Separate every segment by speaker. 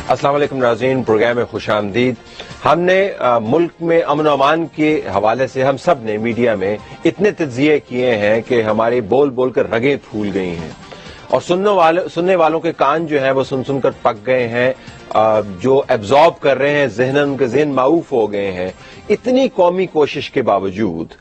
Speaker 1: السلام علیکم ناظرین، پروگرام میں خوش آمدید۔ ہم نے ملک میں امن و امان کے حوالے سے ہم سب نے میڈیا میں اتنے تجزیے کیے ہیں کہ ہماری بول بول کر رگیں پھول گئی ہیں اور سننے والوں کے کان جو ہیں وہ سن سن کر پک گئے ہیں، جو ایبزارب کر رہے ہیں ذہن، ان کے ذہن معوف ہو گئے ہیں۔ اتنی قومی کوشش کے باوجود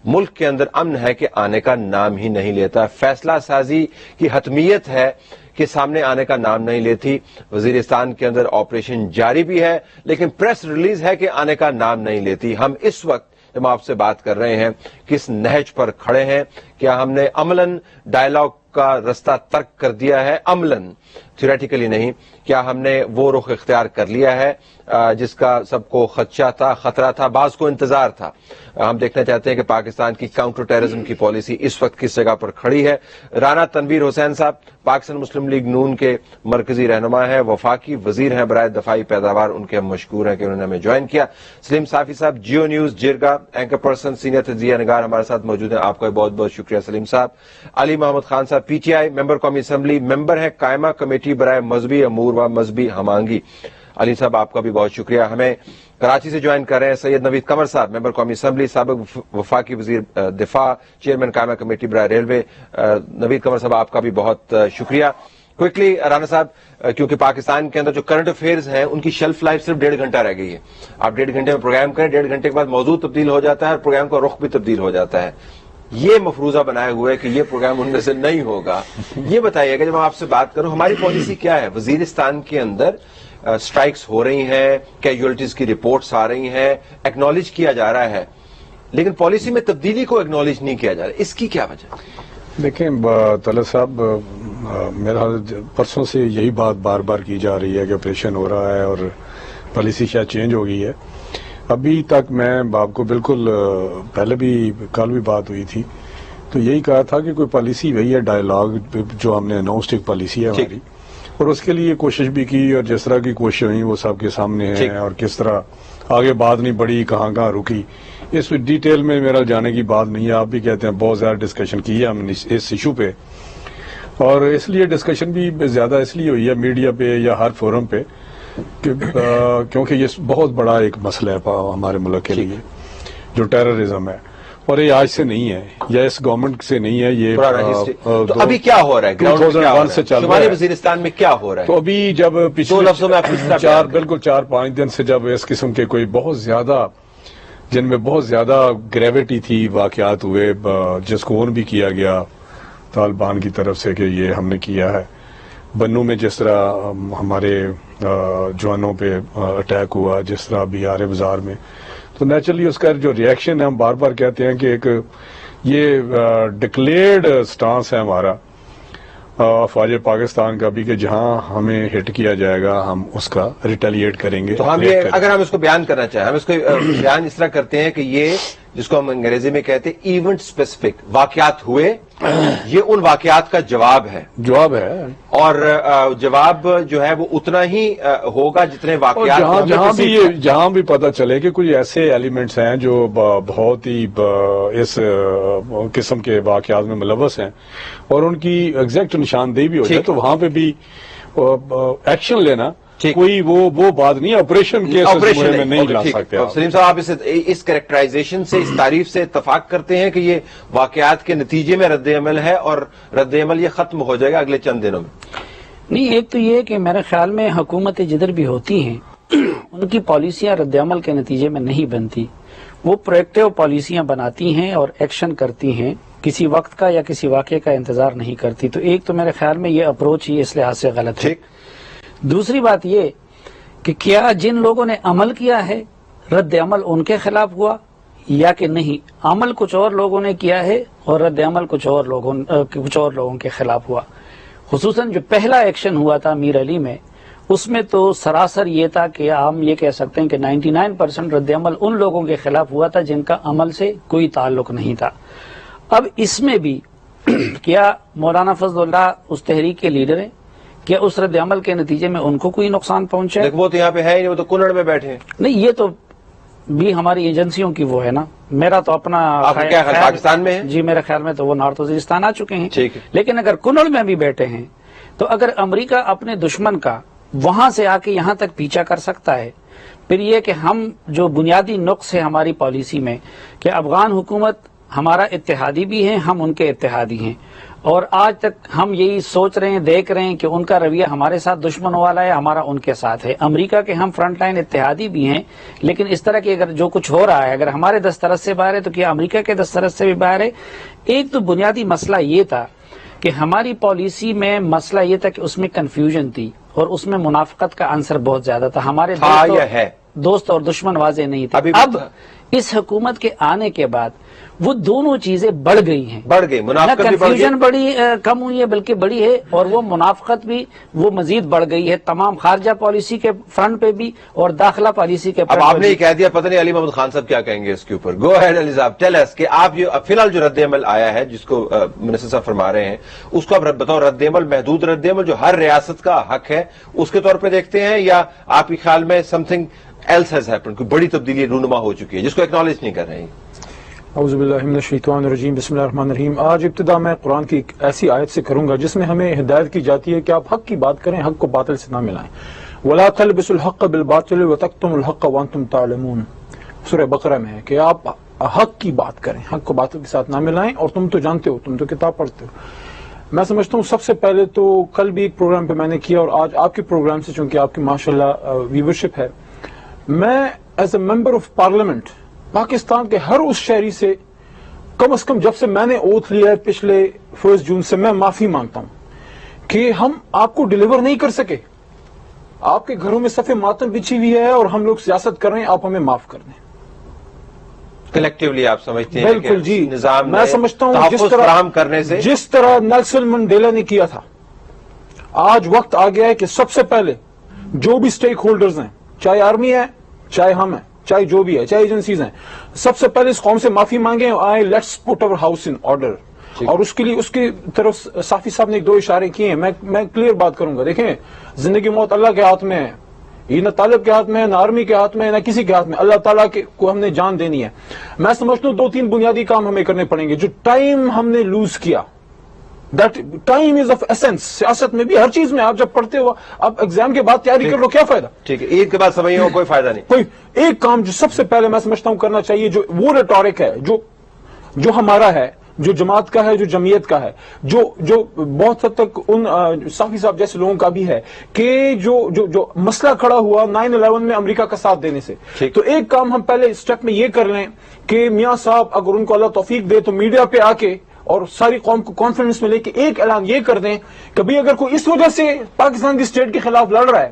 Speaker 1: ملک کے اندر امن ہے کہ آنے کا نام ہی نہیں لیتا۔ فیصلہ سازی کی حتمیت ہے کہ سامنے آنے کا نام نہیں لیتی۔ وزیرستان کے اندر آپریشن جاری بھی ہے لیکن پریس ریلیز ہے کہ آنے کا نام نہیں لیتی۔ ہم اس وقت جب آپ سے بات کر رہے ہیں کس نہج پر کھڑے ہیں؟ کیا ہم نے عملاً ڈائیلاگ کا رستہ ترک کر دیا ہے؟ عملاً، تھیوریٹیکلی نہیں۔ کیا ہم نے وہ رخ اختیار کر لیا ہے جس کا سب کو خدشہ تھا، خطرہ تھا، بعض کو انتظار تھا؟ ہم دیکھنا چاہتے ہیں کہ پاکستان کی کاؤنٹر ٹیررزم کی پالیسی اس وقت کس جگہ پر کھڑی ہے۔ رانا تنویر حسین صاحب پاکستان مسلم لیگ نون کے مرکزی رہنما ہیں، وفاقی وزیر ہیں برائے دفاعی پیداوار، ان کے ہم مشکور ہیں کہ انہوں نے ہمیں جوائن کیا۔ سلیم صافی صاحب Geo news Jirga anchor person, senior تجزیہ نگار ہمارے ساتھ موجود ہیں، آپ کا بہت بہت شکریہ سلیم صاحب۔ علی محمد خان صاحب پی ٹی آئی ممبر قومی اسمبلی، ممبر ہیں قائمہ کمیٹی برائے مذہبی امور و مذہبی ہمانگی۔ علی صاحب آپ کا بھی بہت شکریہ۔ ہمیں کراچی سے جوائن کر رہے ہیں سید نوید قمر صاحب، ممبر قومی اسمبلی، سابق وفاقی وزیر دفاع، چیئرمین قائمہ کمیٹی برائے ریلوے۔ نوید قمر صاحب آپ کا بھی بہت شکریہ۔ کوئکلی رانا صاحب، کیونکہ پاکستان کے اندر جو کرنٹ افیئرز ہیں ان کی شیلف لائف صرف 1.5 گھنٹہ رہ گئی ہے۔ آپ 1.5 گھنٹے میں پروگرام کریں، 1.5 گھنٹے کے بعد موضوع تبدیل ہو جاتا ہے اور پروگرام کا رخ بھی تبدیل ہو جاتا ہے۔ یہ مفروضہ بنائے ہوئے کہ یہ پروگرام ان میں سے نہیں ہوگا۔ یہ بتائیے کہ جب میں آپ سے بات کروں ہماری پالیسی کیا ہے؟ وزیرستان کے اندر سٹرائکس ہو رہی ہیں، کیجوالٹیز کی رپورٹس آ رہی ہیں، ایکنالج کیا جا رہا ہے، لیکن پالیسی میں تبدیلی کو ایکنالج نہیں کیا جا رہا، اس کی کیا وجہ؟
Speaker 2: دیکھیں طلعت صاحب، میرا پرسوں سے یہی بات بار بار کی جا رہی ہے کہ آپریشن ہو رہا ہے اور پالیسی شاید چینج ہو گئی ہے۔ ابھی تک میں آپ کو بالکل پہلے بھی کل بھی بات ہوئی تھی تو یہی کہا تھا کہ کوئی پالیسی وہی ہے، ڈائیلاگ جو ہم نے اناؤنسڈ ایک پالیسی ہے ہماری، اور اس کے لیے کوشش بھی کی اور جس طرح کی کوشش ہوئی وہ سب کے سامنے ہے، اور کس طرح آگے بات نہیں بڑھی، کہاں کہاں رکی، اس ڈیٹیل میں میرا جانے کی بات نہیں ہے۔ آپ بھی کہتے ہیں بہت زیادہ ڈسکشن کی ہے ہم نے اس ایشو پہ، اور اس لیے ڈسکشن بھی زیادہ اس لیے ہوئی ہے میڈیا پہ یا ہر فورم پہ کیونکہ یہ بہت بڑا ایک مسئلہ ہے ہمارے ملک کے لیے جو ٹیررزم ہے، اور یہ آج سے نہیں ہے یا اس گورنمنٹ سے نہیں ہے، یہ
Speaker 1: تو ابھی کیا ہو رہا ہے؟
Speaker 2: 2001 سے چل رہا
Speaker 1: شمالی
Speaker 2: ہے۔
Speaker 1: وزیرستان میں کیا ہو رہا ہے؟
Speaker 2: تو ابھی جب
Speaker 1: دو لفظوں میں آپ کس طرح بیان کریں؟
Speaker 2: بالکل 4-5 دن سے جب اس قسم کے کوئی بہت زیادہ جن میں بہت زیادہ گریوٹی تھی واقعات ہوئے، جس کو اون بھی کیا گیا طالبان کی طرف سے کہ یہ ہم نے کیا ہے، بنو میں جس طرح ہمارے جوانوں پہ اٹیک ہوا، جس طرح بہار بازار میں، تو نیچرلی اس کا جو ریئیکشن ہے، ہم بار بار کہتے ہیں کہ ایک یہ ڈکلیئرڈ سٹانس ہے ہمارا افواج پاکستان کا بھی کہ جہاں ہمیں ہٹ کیا جائے گا ہم اس کا ریٹیلیٹ کریں گے۔
Speaker 1: تو ہم یہ اگر ہم اس کو بیان کرنا چاہیں، ہم اس کو بیان اس طرح کرتے ہیں کہ یہ جس کو ہم انگریزی میں کہتے ہیں ایونٹ اسپیسیفک واقعات ہوئے، یہ ان واقعات کا جواب ہے اور جواب جو ہے وہ اتنا ہی ہوگا جتنے واقعات
Speaker 2: جہاں بھی پتہ چلے کہ کچھ ایسے ایلیمنٹس ہیں جو بہت ہی اس قسم کے واقعات میں ملوث ہیں اور ان کی ایگزیکٹ نشاندہی بھی ہو جائے تو وہاں پہ بھی ایکشن لینا کوئی وہ بات نہیں، آپریشن کے میں نہیں لا سکتے۔
Speaker 1: سلیم صاحب، آپ اس کریکٹرائزیشن سے، اس تعریف سے اتفاق کرتے ہیں کہ یہ واقعات کے نتیجے میں رد عمل ہے اور رد عمل یہ ختم ہو جائے گا اگلے چند دنوں میں؟
Speaker 3: نہیں، ایک تو یہ کہ میرے خیال میں حکومتیں جدھر بھی ہوتی ہیں ان کی پالیسیاں رد عمل کے نتیجے میں نہیں بنتی، وہ پرویکٹیو پالیسیاں بناتی ہیں اور ایکشن کرتی ہیں، کسی وقت کا یا کسی واقعے کا انتظار نہیں کرتی۔ تو ایک تو میرے خیال میں یہ اپروچ ہی اس لحاظ سے غلط ہے۔ دوسری بات یہ کہ کیا جن لوگوں نے عمل کیا ہے رد عمل ان کے خلاف ہوا یا کہ نہیں؟ عمل کچھ اور لوگوں نے کیا ہے اور رد عمل کچھ اور لوگوں کے خلاف ہوا۔ خصوصاً جو پہلا ایکشن ہوا تھا میر علی میں، اس میں تو سراسر یہ تھا کہ ہم یہ کہہ سکتے ہیں کہ 99% رد عمل ان لوگوں کے خلاف ہوا تھا جن کا عمل سے کوئی تعلق نہیں تھا۔ اب اس میں بھی کیا مولانا فضل اللہ اس تحریک کے لیڈر ہیں؟ کیا اس رد عمل کے نتیجے میں ان کو کوئی نقصان پہنچا ہے؟
Speaker 1: وہ تو یہاں پہ ہے نہیں، وہ تو کنڑ میں بیٹھے ہیں۔
Speaker 3: نہیں، یہ تو بھی ہماری ایجنسیوں کی وہ ہے نا، میرا تو اپنا
Speaker 1: پاکستان میں ہے
Speaker 3: جی، میرے خیال میں تو وہ نارتھ وزیرستان آ چکے ہیں،
Speaker 1: ٹھیک ہے،
Speaker 3: لیکن اگر کنڑ میں بھی بیٹھے ہیں تو اگر امریکہ اپنے دشمن کا وہاں سے آ کے یہاں تک پیچھا کر سکتا ہے. پھر یہ کہ ہم جو بنیادی نقص ہے ہماری پالیسی میں کہ افغان حکومت ہمارا اتحادی بھی ہے, ہم ان کے اتحادی ہیں, اور آج تک ہم یہی سوچ رہے ہیں, دیکھ رہے ہیں کہ ان کا رویہ ہمارے ساتھ دشمن والا ہے, ہمارا ان کے ساتھ ہے. امریکہ کے ہم فرنٹ لائن اتحادی بھی ہیں, لیکن اس طرح کی اگر جو کچھ ہو رہا ہے اگر ہمارے دسترس سے باہر ہے تو کیا امریکہ کے دسترس سے بھی باہر ہے. ایک تو بنیادی مسئلہ یہ تھا کہ ہماری پالیسی میں مسئلہ یہ تھا کہ اس میں کنفیوژن تھی اور اس میں منافقت کا عنصر بہت زیادہ تھا. ہمارے دوست اور دشمن واضح نہیں تھے. اب اس حکومت کے آنے کے بعد وہ دونوں چیزیں بڑھ گئی ہیں,
Speaker 1: بڑھ گئی, منافقت بھی بڑھ گئی,
Speaker 3: کنفیوژن بڑی کم ہوئی ہے بلکہ بڑی ہے, اور وہ منافقت بھی وہ مزید بڑھ گئی ہے تمام خارجہ پالیسی کے فرنٹ پہ بھی اور داخلہ پالیسی کے فرنٹ
Speaker 1: اب
Speaker 3: پہ.
Speaker 1: آپ نے یہ کہہ دیا, پتہ نہیں علی محمد خان صاحب کیا کہیں گے اس کے اوپر. گو ہیڈ علی صاحب, ٹیل اس کہ آپ یہ فی الحال جو رد عمل آیا ہے جس کو منسٹر صاحب فرما رہے ہیں اس کو آپ بتاؤ, رد عمل محدود رد عمل جو ہر ریاست کا حق ہے اس کے طور پہ دیکھتے ہیں, یا آپ کے خیال میں something else has happened, کوئی بڑی تبدیلی رونما ہو چکی ہے جس کو ایکنالج نہیں کر رہے ہیں؟
Speaker 4: اعوذ باللہ من الشیطان الرجیم, بسم اللہ الرحمن الرحیم. آج ابتدا میں قرآن کی ایک ایسی آیت سے کروں گا جس میں ہمیں ہدایت کی جاتی ہے کہ آپ حق کی بات کریں, حق کو باطل سے نہ ملائیں. وَلَا تَلْبِسُوا الْحَقَّ بِالْبَاطِلِ وَتَكْتُمُوا الْحَقَّ وَأَنْتُمْ تَعْلَمُونَ. سورہ بقرہ میں ہے کہ آپ حق کی بات کریں, حق کو باطل کے ساتھ نہ ملائیں, اور تم تو جانتے ہو, تم تو کتاب پڑھتے ہو. میں سمجھتا ہوں سب سے پہلے تو کل بھی ایک پروگرام پہ میں نے کیا اور آج آپ کے پروگرام سے, چونکہ آپ کی ماشاءاللہ ویورشپ ہے, میں as a member of parliament Pakistan کے ہر اس شہری سے کم از کم جب سے میں نے اوتھ لیا ہے پچھلے 1 جون سے, میں معافی مانگتا ہوں کہ ہم آپ کو ڈیلیور نہیں کر سکے. آپ کے گھروں میں صف ماتم بچھی ہوئی ہے اور ہم لوگ سیاست کر رہے ہیں, آپ ہمیں معاف کر دیں.
Speaker 1: کلیکٹیولی آپ سمجھتے ہیں
Speaker 4: بالکل جی,
Speaker 1: نظام
Speaker 4: میں سمجھتا ہوں جس طرح نیلسن منڈیلا نے کیا تھا, آج وقت آ گیا ہے کہ سب سے پہلے جو بھی سٹیک ہولڈرز ہیں, چاہے آرمی ہے, چاہے ہم ہیں, چاہے جو بھی ہے, چاہے ایجنسیز ہیں, سب سے پہلے اس قوم سے معافی مانگیں. آئے لیٹس پٹ اور ہاؤس ان آرڈر. اور اس کے لیے اس کی طرف صافی صاحب نے 2 اشارے کیے ہیں, میں کلیئر بات کروں گا. دیکھیں, زندگی موت اللہ کے ہاتھ میں ہے, یہ نہ طالب کے ہاتھ میں ہے, نہ آرمی کے ہاتھ میں ہے, نہ کسی کے ہاتھ میں. اللہ تعالیٰ کو ہم نے جان دینی ہے. میں سمجھتا ہوں 2-3 بنیادی کام ہمیں کرنے پڑیں گے. جو ٹائم ہم نے لوز کیا, that time is of essence. سیاست میں بھی, ہر چیز میں, آپ جب پڑھتے ہو, اب ایگزام کے بعد تیاری کر لو, کیا فائدہ؟
Speaker 1: ٹھیک ہے, عید کے بعد سمجھیں ہو, کوئی فائدہ نہیں.
Speaker 4: کوئی ایک کام جو سب سے پہلے میں سمجھتا ہوں کرنا چاہیے, جو وہ ریٹورک ہے جو ہمارا ہے, جو جماعت کا ہے, جو جمعیت کا ہے, جو بہت حد تک ان صافی صاحب جیسے لوگوں کا بھی ہے, کہ جو مسئلہ کھڑا ہوا 9/11 میں امریکہ کا ساتھ دینے سے, تو ایک کام ہم پہلے اسٹیپ میں یہ کر لیں کہ میاں صاحب اگر ان کو اللہ توفیق دے تو میڈیا پہ آ کے اور ساری قوم کو کانفیڈنس میں لے کے ایک اعلان یہ کر دیں کہ بھئی اگر کوئی اس وجہ سے پاکستان کی اسٹیٹ کے خلاف لڑ رہا ہے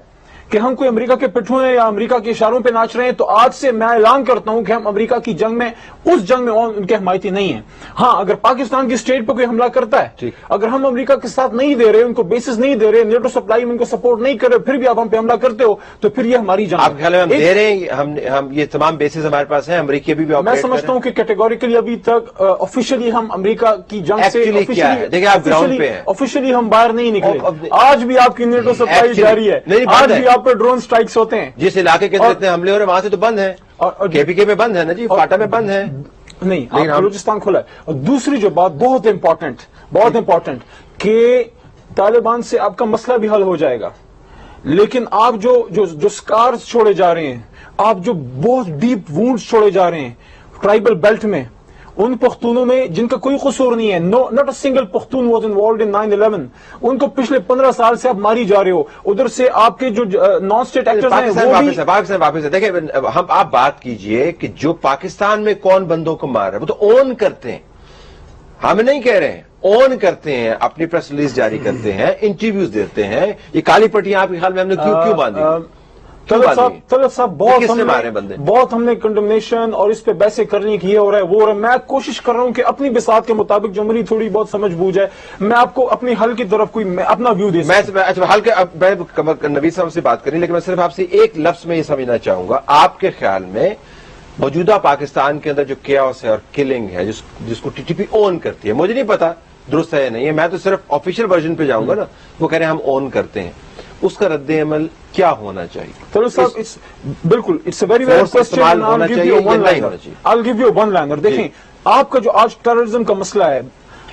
Speaker 4: کہ ہم کوئی امریکہ کے پٹھوں ہیں یا امریکہ کے اشاروں پہ ناچ رہے ہیں, تو آج سے میں اعلان کرتا ہوں کہ ہم امریکہ کی جنگ میں, اس جنگ میں ان کے حمایتی نہیں ہیں. ہاں, اگر پاکستان کی اسٹیٹ پہ کوئی حملہ کرتا ہے, اگر ہم امریکہ کے ساتھ نہیں دے رہے, ان کو بیسز نہیں دے رہے, نیٹو سپلائی میں ان کو سپورٹ نہیں کر رہے, پھر بھی آپ ہم پہ حملہ کرتے ہو, تو پھر یہ ہماری جنگ ہے.
Speaker 1: آپ خیال میں ہم دے رہے ہیں, ہم یہ تمام بیسز ہمارے پاس ہیں, امریکی بھی
Speaker 4: میں سمجھتا ہوں کہ کیٹیگوریکلی ابھی تک آفیشلی ہم امریکہ کی جنگ سے آفیشلی ہم باہر نہیں نکلے. آج بھی آپ کی نیٹو سپلائی جاری ہے, آج بھی آپ پہ ڈرون اسٹرائکس ہوتے ہیں.
Speaker 1: جس علاقے کے اندر اتنے حملے ہو رہے ہیں وہاں سے تو بند ہیں, کے پی کے میں بند ہے نا جی, فاٹا میں بند ہے
Speaker 4: نہیں, بلوچستان کھلا ہے. اور دوسری جو بات بہت امپورٹنٹ کہ طالبان سے آپ کا مسئلہ بھی حل ہو جائے گا, لیکن آپ جو سکارز چھوڑے جا رہے ہیں, آپ جو بہت ڈیپ وونڈز چھوڑے جا رہے ہیں ٹرائبل بیلٹ میں, ان پختونوں میں جن کا کوئی قصور نہیں ہے, not a single Pakhtun was involved in 9/11, ان کو پچھلے 15 سال سے آپ ماری جا رہے ہو. ادھر سے آپ کے جو نان اسٹیٹ ایکٹرز ہیں وہ بھی
Speaker 1: واپس ہے. دیکھیں, آپ بات کیجئے کہ جو پاکستان میں کون بندوں کو مار رہا ہے, وہ تو اون کرتے ہیں, ہم نہیں کہہ رہے ہیں, اون کرتے ہیں, اپنی پریس ریلیز جاری کرتے ہیں, انٹرویوز دیتے ہیں. یہ کالی پٹیاں آپ کے خیال میں ہم نے کیوں باندھی؟
Speaker 4: طلعت صاحب بہت ہم نے کنڈمنیشن اور اس پہ بحثیں کرنے کی یہ ہو رہا ہے وہ ہو رہا ہے. میں کوشش کر رہا ہوں کہ اپنی بساط کے مطابق جو میری تھوڑی بہت سمجھ بوجھ ہے, میں آپ کو اپنی حل کی طرف کوئی اپنا ویو دے
Speaker 1: سکوں. حل کے نوید صاحب سے بات کریں, لیکن میں صرف آپ سے ایک لفظ میں یہ سمجھنا چاہوں گا, آپ کے خیال میں موجودہ پاکستان کے اندر جو کیاس ہے اور کلنگ ہے جس کو ٹی ٹی پی اون کرتی ہے, مجھے نہیں پتا درست ہے یا نہیں ہے, میں تو صرف آفیشیل ورژن پہ جاؤں گا نا, وہ کہہ رہے ہیں ہم اون کرتے ہیں, اس کا رد عمل کیا ہونا چاہیے؟
Speaker 4: چلو صاحب بالکل, it's a very very question, I'll give you one liner. دیکھیں, آپ کا جو آج ٹیررزم کا مسئلہ ہے,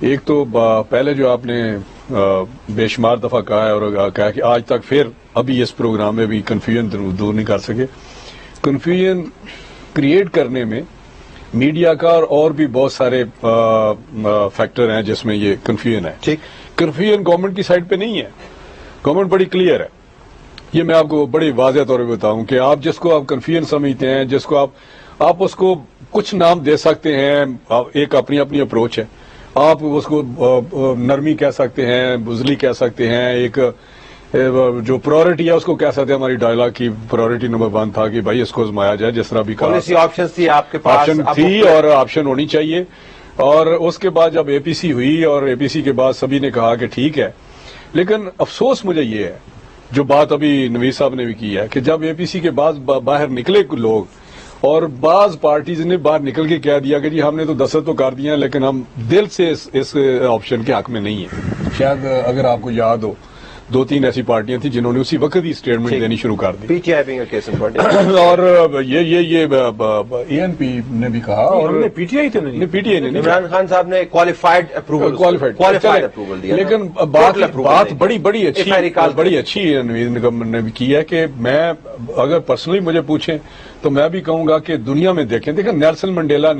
Speaker 2: ایک تو پہلے جو آپ نے بے شمار دفعہ کہا ہے اور کہا کہ آج تک پھر ابھی اس پروگرام میں بھی کنفیوژن دور نہیں کر سکے. کنفیوژن کریٹ کرنے میں میڈیا کا اور بھی بہت سارے فیکٹر ہیں جس میں یہ کنفیوژن ہے.
Speaker 1: ٹھیک.
Speaker 2: کنفیوژن گورنمنٹ کی سائڈ پہ نہیں ہے. گورنمنٹ بڑی کلیئر ہے. یہ میں آپ کو بڑی واضح طور پہ بتاؤں کہ آپ جس کو آپ کنفیوژن سمجھتے ہیں, جس کو آپ اس کو کچھ نام دے سکتے ہیں, ایک اپنی اپنی اپروچ ہے. آپ اس کو نرمی کہہ سکتے ہیں, بزدلی کہہ سکتے ہیں, ایک جو پرائورٹی ہے اس کو کہہ سکتے ہیں. ہماری ڈائلاگ کی پرائورٹی نمبر 1 تھا کہ بھائی اس کو آزمایا جائے, جس طرح بھی کہا.
Speaker 1: پالیسی آپشن تھی آپ کے پاس,
Speaker 2: آپشن تھی اور آپشن ہونی چاہیے. اور اس کے بعد جب اے پی سی ہوئی اور اے پی سی کے بعد سبھی نے کہا کہ ٹھیک ہے, لیکن افسوس مجھے یہ ہے جو بات ابھی نویز صاحب نے بھی کی ہے کہ جب اے پی سی کے بعد باہر نکلے لوگ اور بعض پارٹیز نے باہر نکل کے کہہ دیا کہ جی ہم نے تو دستخط تو کر دیا لیکن ہم دل سے اس آپشن کے حق میں نہیں ہیں. شاید اگر آپ کو یاد ہو 2-3 ایسی پارٹیاں تھیں جنہوں نے اسی وقت ہی اسٹیٹمنٹ دینی شروع کر دی.
Speaker 1: P T I being a case in point.
Speaker 2: اور یہ اے این پی نے بھی کہا اور
Speaker 4: پی ٹی آئی
Speaker 2: پی ٹی آئی نے
Speaker 1: عمران خان صاحب نے کوالیفائڈ اپروول دیا.
Speaker 2: لیکن بات بڑی اچھی نے بھی کی ہے کہ میں اگر پرسنلی مجھے پوچھیں تو میں بھی کہوں گا کہ دنیا میں دیکھیں نیلسن منڈیلا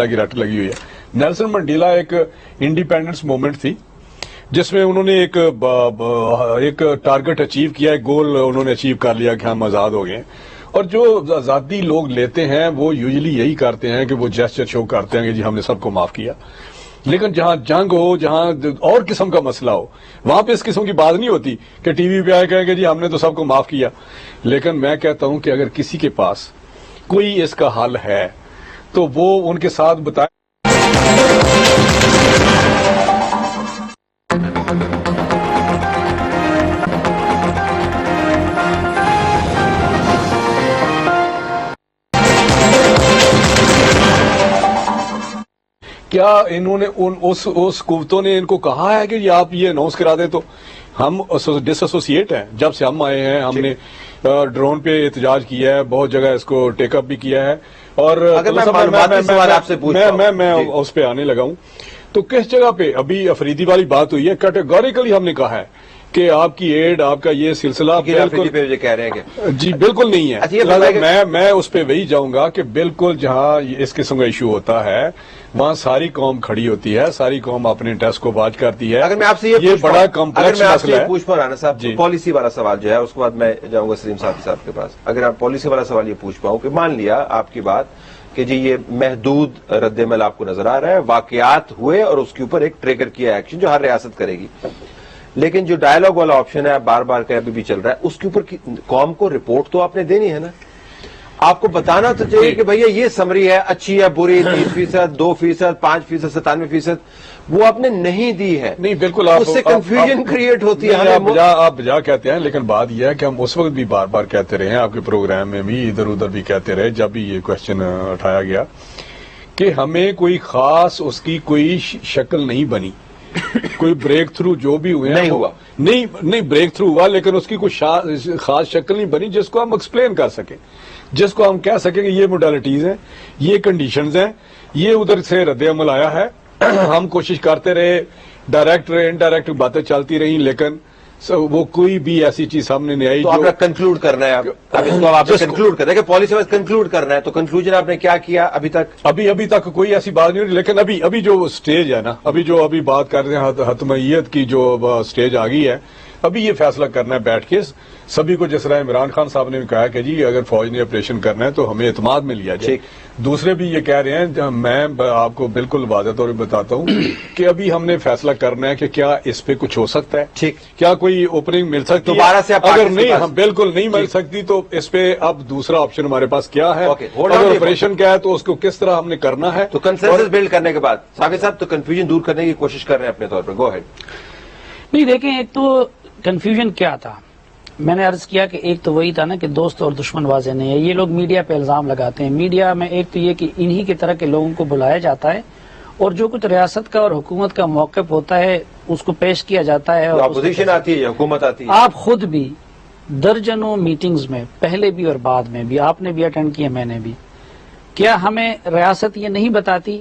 Speaker 2: کی رٹ لگی ہوئی ہے. نیلسن منڈیلا ایک انڈیپینڈنس موومنٹ تھی جس میں انہوں نے ایک ٹارگٹ اچیو کیا, ایک گول انہوں نے اچیو کر لیا کہ ہم آزاد ہو گئے. اور جو آزادی لوگ لیتے ہیں وہ یوزلی یہی کرتے ہیں کہ وہ جیسچر شو کرتے ہیں کہ جی ہم نے سب کو معاف کیا. لیکن جہاں جنگ ہو, جہاں اور قسم کا مسئلہ ہو, وہاں پہ اس قسم کی بات نہیں ہوتی کہ ٹی وی پہ آئے کہیں کہ جی ہم نے تو سب کو معاف کیا. لیکن میں کہتا ہوں کہ اگر کسی کے پاس کوئی اس کا حل ہے تو وہ ان کے ساتھ بتائے. کیا انہوں نے اس قوتوں نے ان کو کہا ہے کہ یہ آپ یہ اناؤنس کرا دیں؟ تو ہم ڈس ایسوسیٹ ہیں. جب سے ہم آئے ہیں ہم نے ڈرون پہ احتجاج کیا ہے, بہت جگہ اس کو ٹیک اپ بھی کیا ہے. اور میں اس پہ آنے لگا ہوں تو کس جگہ پہ ابھی افریدی والی بات ہوئی ہے, کیٹیگوریکلی ہم نے کہا ہے کہ آپ کی ایڈ, آپ کا یہ سلسلہ
Speaker 1: کہہ رہے ہیں کہ
Speaker 2: جی بالکل نہیں ہے. میں اس پہ وہی جاؤں گا کہ بالکل جہاں اس قسم کا ایشو ہوتا ہے وہاں ساری قوم کھڑی ہوتی ہے, ساری قوم اپنے انٹرسٹ کو واچ کرتی ہے.
Speaker 1: اگر میں آپ سے یہ
Speaker 2: بڑا کمپلیکس مسئلہ ہے.
Speaker 1: پوچھ پاؤں رانا صاحب, پالیسی والا سوال جو ہے اس کے بعد میں جاؤں گا سلیم صاحب کے پاس. اگر آپ پالیسی والا سوال یہ پوچھ پاؤں کہ مان لیا آپ کی بات کہ جی یہ محدود رد عمل آپ کو نظر آ رہا ہے, واقعات ہوئے اور اس کے اوپر ایک ٹریگر کیا ایکشن جو ہر ریاست کرے گی, لیکن جو ڈائلاگ والا آپشن ہے بار بار کا ابھی بھی چل رہا ہے, اس کے اوپر قوم کو رپورٹ تو آپ نے دینی ہے نا. آپ کو بتانا تو چاہیے کہ بھیا یہ سمری ہے, اچھی ہے, بری, 30%, 2%, 5%, 97%, وہ آپ نے نہیں دی ہے.
Speaker 2: نہیں بالکل,
Speaker 1: اس سے کنفیوژن کریٹ ہوتی ہے.
Speaker 2: آپ بجا کہتے ہیں, لیکن بات یہ ہے کہ ہم اس وقت بھی بار بار کہتے رہے ہیں, آپ کے پروگرام میں بھی ادھر ادھر بھی کہتے رہے جب بھی یہ کوشچن اٹھایا گیا کہ ہمیں کوئی خاص اس کی کوئی شکل نہیں بنی. کوئی بریک تھرو جو بھی ہوئے
Speaker 1: نہیں ہوا,
Speaker 2: نہیں بریک تھرو ہوا, لیکن اس کی کوئی خاص شکل نہیں بنی جس کو ہم ایکسپلین کر سکیں, جس کو ہم کہہ سکیں کہ یہ موڈیلٹیز ہیں, یہ کنڈیشنز ہیں, یہ ادھر سے رد عمل آیا ہے. ہم کوشش کرتے رہے, ڈائریکٹ انڈائریکٹ باتیں چلتی رہیں, لیکن وہ کوئی بھی ایسی چیز سامنے نہیں آئی.
Speaker 1: تو آپ نے کنکلوڈ کرنا ہے, اب اس کو آپ نے کنکلوڈ کرنا ہے کہ پالیسی وائز کنکلوڈ کرنا ہے, تو کنکلوژن آپ نے کیا کیا ابھی تک؟
Speaker 2: ابھی تک کوئی ایسی بات نہیں ہوئی, لیکن ابھی جو سٹیج ہے نا, ابھی بات کر رہے ہیں حتمیت کی جو سٹیج آ گئی ہے, ابھی یہ فیصلہ کرنا ہے بیٹھ کے سبھی کو, جس طرح عمران خان صاحب نے کہا کہ جی اگر فوج نے آپریشن کرنا ہے تو ہمیں اعتماد میں لیا جائے. دوسرے بھی یہ کہہ رہے ہیں, میں آپ کو بالکل واضح طور پہ بتاتا ہوں کہ ابھی ہم نے فیصلہ کرنا ہے کہ کیا اس پہ کچھ ہو سکتا ہے, کیا کوئی اوپننگ مل سکتی ہے
Speaker 1: دوبارہ سے.
Speaker 2: اگر نہیں, ہم بالکل نہیں مل سکتی تو اس پہ اب دوسرا آپشن ہمارے پاس کیا ہے, اگر آپریشن کیا ہے تو اس کو کس طرح ہم نے کرنا ہے.
Speaker 1: تو کنسنسس بلڈ کرنے کے بعد ثاقب صاحب تو کنفیوژن دور کرنے کی کوشش کر رہے ہیں اپنے طور پر. گو ہیڈ.
Speaker 3: نہیں دیکھیں, ایک تو کنفیوژن کیا تھا, میں نے عرض کیا کہ ایک تو وہی تھا نا کہ دوست اور دشمن واضح نہیں ہے. یہ لوگ میڈیا پہ الزام لگاتے ہیں. میڈیا میں ایک تو یہ کہ انہی کی طرح کے لوگوں کو بلایا جاتا ہے اور جو کچھ ریاست کا اور حکومت کا موقف ہوتا ہے اس کو پیش کیا جاتا ہے, اور
Speaker 1: اپوزیشن آتی ہے یا حکومت آتی ہے.
Speaker 3: آپ خود بھی درجنوں میٹنگز میں پہلے بھی اور بعد میں بھی, آپ نے بھی اٹینڈ کیا, میں نے بھی, کیا ہمیں ریاست یہ نہیں بتاتی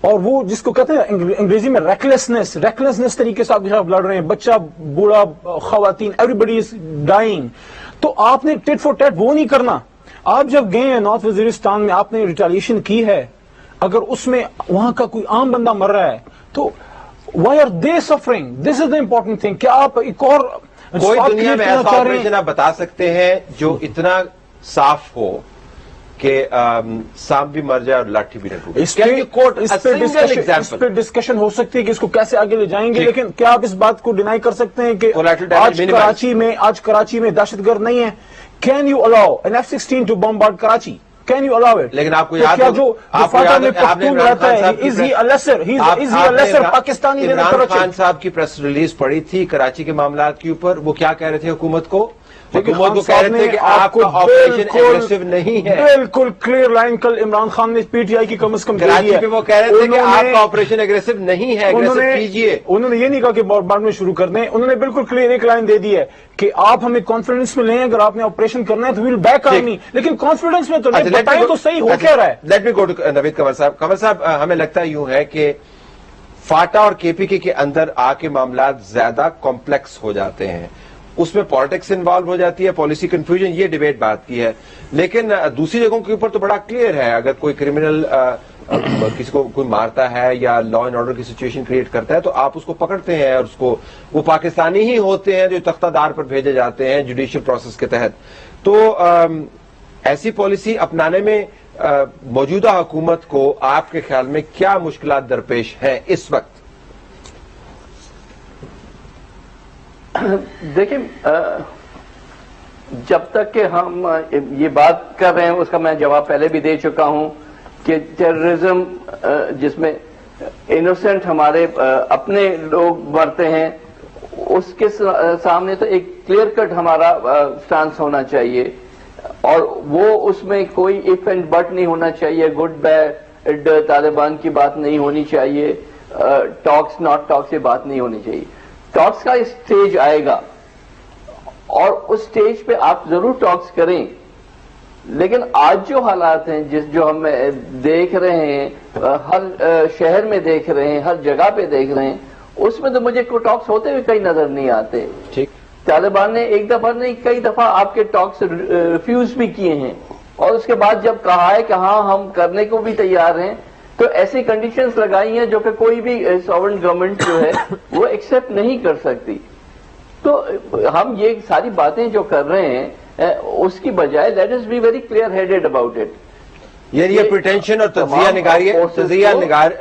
Speaker 4: اور وہ جس کو کہتے ہیں انگریزی میں ریکلیسنس طریقے سے آپ کے خلاف لڑ رہے ہیں, بچہ, بوڑھا, خواتین, ایوری بڈی از ڈائنگ. تو آپ نے ٹٹ فور ٹیٹ وہ نہیں کرنا. آپ جب گئے ہیں نارتھ وزیرستان میں, آپ نے ریٹیلیشن کی ہے, اگر اس میں وہاں کا کوئی عام بندہ مر رہا ہے تو why are they suffering? This is the important thing. کیا آپ ایک اور
Speaker 1: کوئی دنیا میں ایسا آپریشن آپ بتا سکتے ہیں جو اتنا صاف ہو کہ سانپ بھی مر جائے اور لاٹھی بھی نہ ٹوٹے؟
Speaker 4: اس پہ ڈسکشن ہو سکتی ہے کہ اس کو کیسے آگے لے جائیں گے, لیکن کیا آپ اس بات کو ڈینائی کر سکتے ہیں کہ آج کراچی میں دہشت گرد نہیں ہے؟ Can you allow an F-16 to bombard Karachi? Can you allow it?
Speaker 1: لیکن آپ کو یاد
Speaker 4: ہے جو فاتح میں پختون رہتا ہے, از ہی a lesser پاکستانی؟
Speaker 1: عمران خان صاحب کی پریس ریلیز پڑی تھی کراچی کے معاملات کے اوپر, وہ کیا کہہ رہے تھے حکومت کو؟ حکومت کو کہہ رہے تھے کہ آپ کا آپریشن ایگریسو نہیں ہے.
Speaker 4: بالکل کلیئر لائن کل عمران خان نے پی ٹی آئی کی کم از کم
Speaker 1: کراچی پہ وہ کہہ رہے تھے کہ آپ کا آپریشن ایگریسو نہیں ہے, ایگریسو کیجیے.
Speaker 4: انہوں نے یہ نہیں کہا کہ بمبارڈ میں شروع کر دیں, انہوں نے بالکل کلیئر ایک لائن دے دی ہے کہ آپ ہمیں کانفیڈنس میں لیں, اگر آپ نے آپریشن کرنا ہے تو ویل بیک آرمی, لیکن کانفیڈنس میں تو نہیں, بتائیں تو صحیح ہو کیا رہا ہے.
Speaker 1: لیٹ می گو ٹو نوید قمر صاحب. قمر صاحب, ہمیں لگتا یوں ہے کہ فاٹا اور KPK کے اندر آ کے معاملات زیادہ کمپلیکس ہو جاتے ہیں, اس میں پالیٹکس انوالو ہو جاتی ہے, پالیسی کنفیوژن, یہ ڈیبیٹ بات کی ہے. لیکن دوسری جگہوں کے اوپر تو بڑا کلیئر ہے, اگر کوئی کرمنل کسی کو کوئی مارتا ہے یا لا اینڈ آرڈر کی سچویشن کریٹ کرتا ہے تو آپ اس کو پکڑتے ہیں, اور اس کو وہ پاکستانی ہی ہوتے ہیں جو تختہ دار پر بھیجے جاتے ہیں جوڈیشل پروسیس کے تحت. تو ایسی پالیسی اپنانے میں موجودہ حکومت کو آپ کے خیال میں کیا مشکلات درپیش ہیں اس وقت؟
Speaker 5: دیکھیں, جب تک کہ ہم یہ بات کر رہے ہیں, اس کا میں جواب پہلے بھی دے چکا ہوں کہ ٹیررزم جس میں انوسنٹ ہمارے اپنے لوگ مرتے ہیں, اس کے سامنے تو ایک کلیئر کٹ ہمارا سٹانس ہونا چاہیے, اور وہ اس میں کوئی اف اینڈ بٹ نہیں ہونا چاہیے, گڈ بیڈ طالبان کی بات نہیں ہونی چاہیے, ٹاکس ناٹ ٹاکس یہ بات نہیں ہونی چاہیے. ٹاکس کا اسٹیج آئے گا اور اس اسٹیج پہ آپ ضرور ٹاکس کریں, لیکن آج جو حالات ہیں جو ہم دیکھ رہے ہیں, ہر شہر میں دیکھ رہے ہیں, ہر جگہ پہ دیکھ رہے ہیں, اس میں تو مجھے کوئی ٹاکس ہوتے ہوئے کہیں نظر نہیں آتے.
Speaker 1: ٹھیک,
Speaker 5: طالبان نے ایک دفعہ نہیں کئی دفعہ آپ کے ٹاکس ریفیوز بھی کیے ہیں, اور اس کے بعد جب کہا ہے کہ ہاں ہم کرنے کو بھی تیار ہیں, تو ایسی کنڈیشنز لگائی ہیں جو کہ کوئی بھی ساورن گورنمنٹ جو ہے وہ ایکسپٹ نہیں کر سکتی. تو ہم یہ ساری باتیں جو کر رہے ہیں اس کی بجائے let us be very clear headed about it.
Speaker 1: یہ پریٹینشن اور تجزیہ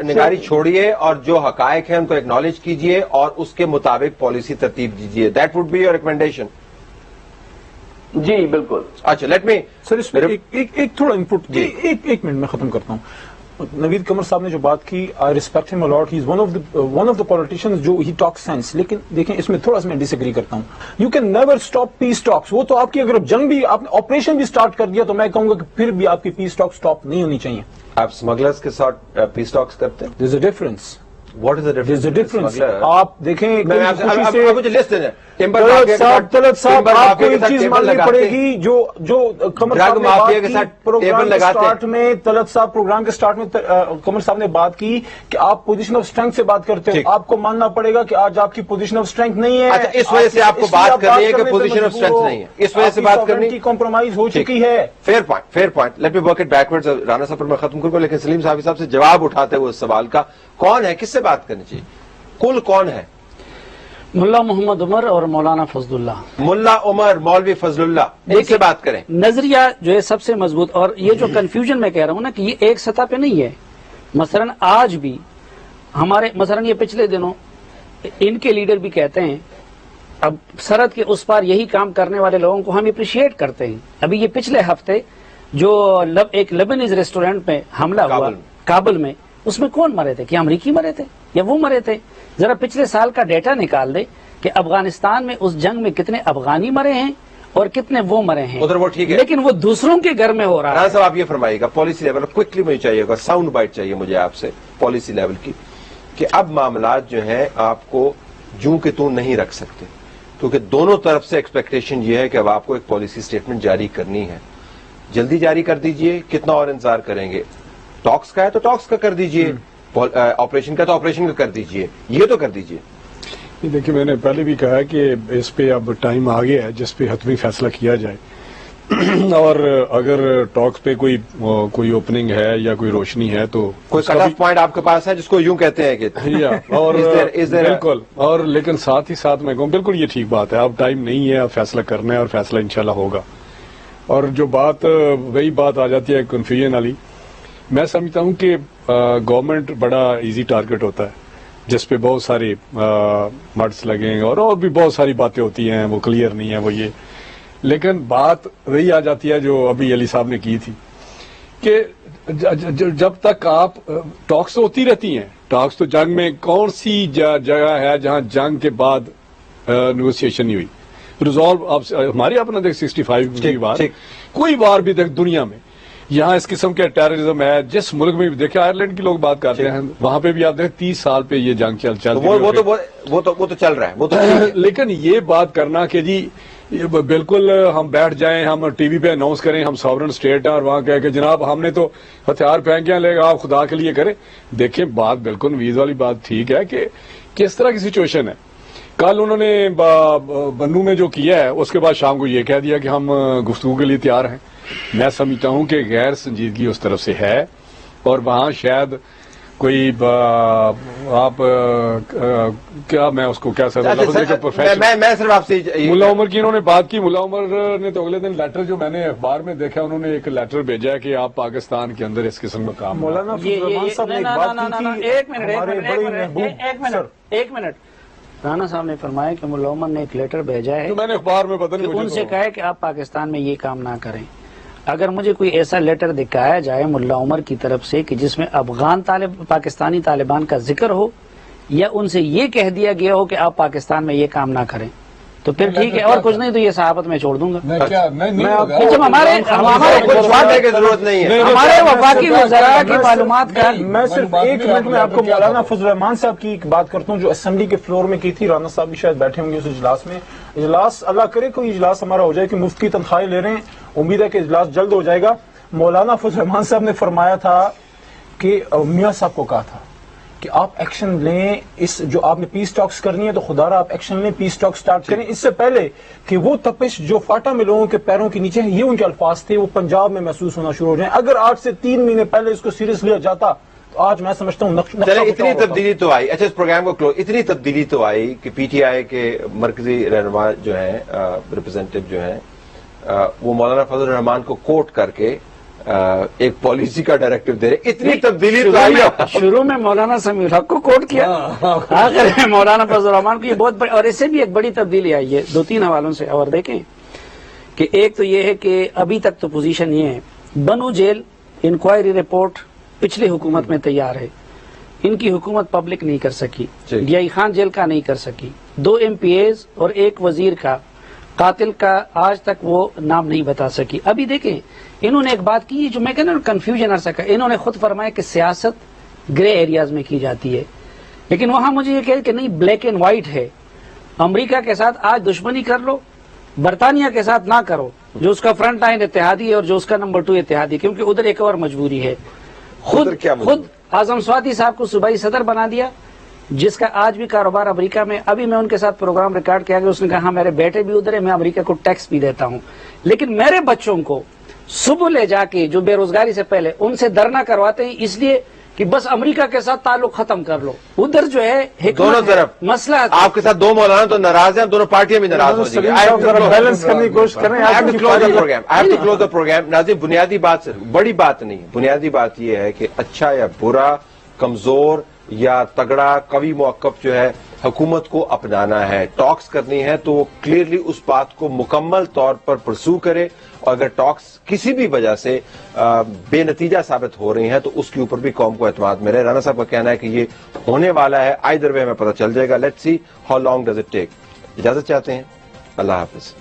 Speaker 1: نگاری چھوڑیے, اور جو حقائق ہیں ان کو ایکنالج کیجیے اور اس کے مطابق پالیسی ترتیب دیجیے. That would be your recommendation.
Speaker 5: جی بالکل.
Speaker 1: اچھا, لیٹ می
Speaker 4: سر اس میں ایک تھوڑا انپٹ, ایک منٹ میں ختم کرتا ہوں. نوید قمر صاحب نے جو بات کی, آئی ریسپیکٹ ہم allot, he is one of the politicians جو ہی ٹاک سینس, لیکن دیکھیں اس میں تھوڑا سا میں ڈس ایگری کرتا ہوں. یو کین نیور اسٹاپ پیس ٹاکس. وہ تو آپ کی اگر جنگ بھی, آپ نے آپریشن بھی اسٹارٹ کر دیا تو میں کہوں گا کہ پھر بھی آپ کی پیس ٹاک اسٹاپ نہیں ہونی چاہیے.
Speaker 1: آپ اسمگلرز کے ساتھ پیس ٹاکس کرتے ہیں؟
Speaker 4: There is a difference.
Speaker 1: What is the difference?
Speaker 4: آپ دیکھیں
Speaker 1: مجھے لسٹ ہے.
Speaker 4: طلعت صاحب, آپ کو ایک چیز ماننی پڑے گی, جو قمر صاحب میں طلعت صاحب پروگرام کے سٹارٹ میں قمر صاحب نے بات کی کہ آپ پوزیشن آف اسٹرینتھ سے بات کرتے ہیں. آپ کو ماننا پڑے گا کہ آج آپ کی پوزیشن آف اسٹرینتھ نہیں ہے.
Speaker 1: اس وجہ سے آپ کو بات کرنی ہے کہ پوزیشن آف اسٹرینتھ نہیں ہے, اس وجہ سے بات کرنی
Speaker 4: کی کمپرومائز ہو چکی ہے.
Speaker 1: Fair point. Let me work it backwards. Rana صاحب پر میں ختم کروں, لیکن سلیم صاحب سے جواب اٹھاتے ہوئے اس سوال کا, کون ہے, کس سے بات کرنی چاہیے, کل کون ہے؟
Speaker 3: ملا محمد عمر اور مولانا فضل اللہ.
Speaker 1: ملا عمر, مولوی فضل اللہ, ایک سے بات کریں.
Speaker 3: نظریہ جو ہے سب سے مضبوط, اور یہ جو کنفیوژن میں کہہ رہا ہوں نا کہ یہ ایک سطح پہ نہیں ہے. مثلا آج بھی ہمارے, مثلا یہ پچھلے دنوں ان کے لیڈر بھی کہتے ہیں, اب سرحد کے اس پار یہی کام کرنے والے لوگوں کو ہم اپریشیٹ کرتے ہیں. ابھی یہ پچھلے ہفتے جو ایک لیبنیز ریسٹورینٹ میں حملہ ہوا کابل میں, اس میں کون مرے تھے؟ کیا امریکی مرے تھے یا وہ مرے تھے؟ ذرا پچھلے سال کا ڈیٹا نکال دے کہ افغانستان میں اس جنگ میں کتنے افغانی مرے ہیں اور کتنے وہ مرے ہیں.
Speaker 1: ادھر وہ ٹھیک ہے,
Speaker 3: لیکن وہ دوسروں کے گھر میں ہو رہا ہے.
Speaker 1: رانا صاحب آپ یہ فرمائیے گا پالیسی لیول, کوئکلی مجھے چاہیے گا, ساؤنڈ بائٹ چاہیے مجھے آپ سے پالیسی لیول کی, کہ اب معاملات جو ہیں آپ کو جوں کہ توں نہیں رکھ سکتے, کیونکہ دونوں طرف سے ایکسپیکٹیشن یہ ہے کہ اب آپ کو ایک پالیسی اسٹیٹمنٹ جاری کرنی ہے. جلدی جاری کر دیجئے, کتنا اور انتظار کریں گے؟ ٹاکس کا ہے تو ٹاکس کا کر دیجئے, آپریشن کا تو آپریشن کا کر دیجئے, یہ تو کر دیجئے.
Speaker 2: دیکھیے میں نے پہلے بھی کہا ہے کہ اس پہ اب ٹائم آ گیا ہے جس پہ حتمی فیصلہ کیا جائے, اور اگر ٹاکس پہ کوئی اوپننگ ہے یا کوئی روشنی ہے تو
Speaker 1: کوئی کٹ آف پوائنٹ آپ کے پاس ہے جس کو یوں کہتے ہیں کہ
Speaker 2: اور
Speaker 1: is there
Speaker 2: بالکل, اور لیکن ساتھ ہی ساتھ میں کہوں بالکل یہ ٹھیک بات ہے, اب ٹائم نہیں ہے, اب فیصلہ کرنا ہے اور فیصلہ انشاءاللہ ہوگا. اور جو بات وہی بات آ جاتی ہے کنفیوژن والی, میں سمجھتا ہوں کہ گورنمنٹ بڑا ایزی ٹارگٹ ہوتا ہے جس پہ بہت سارے مڈس لگیں اور بھی بہت ساری باتیں ہوتی ہیں, وہ کلیئر نہیں ہے وہ یہ. لیکن بات وہی آ جاتی ہے جو ابھی علی صاحب نے کی تھی کہ جب تک آپ ٹاکس ہوتی رہتی ہیں, ٹاکس تو جنگ میں کون سی جگہ ہے جہاں جنگ کے بعد نیگوسیشن نہیں ہوئی, ریزالو ہماری اپنا دیکھ 65 کی بات, کوئی وار بھی دیکھ دنیا میں یہاں اس قسم کے ٹیررزم ہے جس ملک میں بھی دیکھیں, آئرلینڈ کے لوگ بات کرتے ہیں وہاں پہ بھی آپ دیکھ 30 سال پہ یہ جنگ چل
Speaker 1: وہ تو چل رہا ہے, وہ تو
Speaker 2: لیکن یہ بات کرنا کہ جی بالکل ہم بیٹھ جائیں, ہم ٹی وی پہ اناؤنس کریں ہم ساورن اسٹیٹ ہیں اور وہاں کہہ کہ جناب ہم نے تو ہتھیار پھینکے لے گا آپ خدا کے لیے کریں. دیکھیں بات بالکل ویز والی بات ٹھیک ہے کہ کس طرح کی سچویشن ہے. کل انہوں نے بنو میں جو کیا ہے اس کے بعد شام کو یہ کہہ دیا کہ ہم گفتگو کے لیے تیار ہیں. میں سمجھتا ہوں کہ غیر سنجیدگی اس طرف سے ہے, اور وہاں شاید کوئی آپ کیا میں اس کو کہہ سکتا ہوں,
Speaker 1: میں صرف آپ سے
Speaker 2: ملا عمر کی انہوں نے بات کی. ملا عمر نے تو اگلے دن لیٹر جو میں نے اخبار میں دیکھا انہوں نے ایک لیٹر بھیجا ہے کہ آپ پاکستان کے اندر اس قسم کا کام.
Speaker 4: مولانا
Speaker 3: ایک منٹ, رانا صاحب نے فرمایا کہ ملا عمر نے ایک لیٹر بھیجا ہے,
Speaker 2: میں نے اخبار میں پتہ نہیں
Speaker 3: ان سے کہا ہے کہ آپ پاکستان میں یہ کام نہ کریں. اگر مجھے کوئی ایسا لیٹر دکھایا جائے ملا عمر کی طرف سے کہ جس میں افغان پاکستانی طالبان کا ذکر ہو, یا ان سے یہ کہہ دیا گیا ہو کہ آپ پاکستان میں یہ کام نہ کریں, تو پھر ٹھیک ہے, اور کچھ نہیں تو یہ صحافت میں چھوڑ دوں گا.
Speaker 1: ضرورت نہیں ہے
Speaker 3: ہمارے وفاقی وزراء کی معلومات کا.
Speaker 4: میں صرف ایک منٹ میں آپ کو مولانا فضل الرحمان صاحب کی ایک بات کرتا ہوں جو اسمبلی کے فلور میں کی تھی. رانا صاحب بھی شاید بیٹھے ہوں گے اس اجلاس میں. اجلاس اللہ کرے کوئی اجلاس ہمارا ہو جائے کہ مفتی تنخواہیں لے رہے ہیں, امید ہے کہ اجلاس جلد ہو جائے گا. مولانا فضل الرحمان صاحب نے فرمایا تھا کہ میاں صاحب کو کہا تھا کہ آپ ایکشن لیں, اس جو آپ نے پیس ٹاکس کرنی ہے تو خدا رہا آپ ایکشن لیں, پیس ٹاک سٹارٹ کریں, اس سے پہلے کہ وہ تپش جو فاٹا میں لوگوں کے پیروں کے نیچے ہے, یہ ان کے الفاظ تھے, وہ پنجاب میں محسوس ہونا شروع ہو جائیں. اگر 8 سے 3 مہینے پہلے اس کو سیریس لیا جاتا تو آج میں سمجھتا ہوں
Speaker 1: اتنی تبدیلی تو آئی. اچھا اس پروگرام کو کلوز, اتنی تبدیلی تو آئی کہ پی ٹی آئی کے مرکزی رہنما جو ہیں ریپرزینٹیو جو ہیں وہ مولانا فضل الرحمان کو کوٹ کر کے ایک پالیسی کا ڈائریکٹو دے رہے. اتنی تبدیلی تو آئی.
Speaker 3: شروع میں مولانا سمیع الحق کو کوٹ کیا, آخر میں مولانا فضل الرحمان کو. یہ بہت بڑی, اور اس سے بھی ایک بڑی تبدیلی آئی ہے 2-3 حوالوں سے. اور دیکھیں کہ ایک تو یہ ہے کہ ابھی تک تو پوزیشن یہ ہے, بنو جیل انکوائری رپورٹ پچھلی حکومت میں تیار ہے, ان کی حکومت پبلک نہیں کر سکی, ڈی خان جیل کا نہیں کر سکی, 2 MPAs اور 1 وزیر کا, قاتل کا آج تک وہ نام نہیں بتا سکی. ابھی دیکھیں انہوں نے ایک بات کی جو میں کہنا کنفیوژن آ سکا, انہوں نے خود فرمایا کہ سیاست گرے ایریاز میں کی جاتی ہے, لیکن وہاں مجھے یہ کہہ کہ نہیں بلیک اینڈ وائٹ ہے. امریکہ کے ساتھ آج دشمنی کر لو, برطانیہ کے ساتھ نہ کرو جو اس کا فرنٹ لائن اتحادی ہے اور جو اس کا نمبر 2 اتحادی, کیونکہ ادھر ایک اور مجبوری ہے. خود اعظم سوادی صاحب کو صوبائی صدر بنا دیا, جس کا آج بھی کاروبار امریکہ میں. ابھی میں ان کے ساتھ پروگرام ریکارڈ کیا کہ اس نے کہا ہاں میرے بیٹے بھی ادھر ہے, میں امریکہ کو ٹیکس بھی دیتا ہوں, لیکن میرے بچوں کو صبح لے جا کے جو بے روزگاری سے پہلے ان سے دھرنا کرواتے ہیں اس لیے کہ بس امریکہ کے ساتھ تعلق ختم کر لو. ادھر جو ہے
Speaker 1: دونوں طرف
Speaker 3: مسئلہ, آپ
Speaker 1: کے ساتھ 2 مولانا تو ناراض ہیں, دونوں پارٹیاں بھی ناراض ہو جائیں گی.
Speaker 4: بیلنس کرنے کی کوشش کریں.
Speaker 1: Close the programme. ناظرین بنیادی بات, بڑی بات نہیں, بنیادی بات یہ ہے کہ اچھا یا برا, کمزور یا تگڑا, قوی موقف جو ہے حکومت کو اپنانا ہے. ٹاکس کرنی ہے تو وہ کلیئرلی اس بات کو مکمل طور پر پرسو کرے, اور اگر ٹاکس کسی بھی وجہ سے بے نتیجہ ثابت ہو رہی ہیں تو اس کے اوپر بھی قوم کو اعتماد ملے. رانا صاحب کا کہنا ہے کہ یہ ہونے والا ہے, آئدر وے ہمیں پتہ چل جائے گا. Let's see how long does it take. اجازت چاہتے ہیں, اللہ حافظ.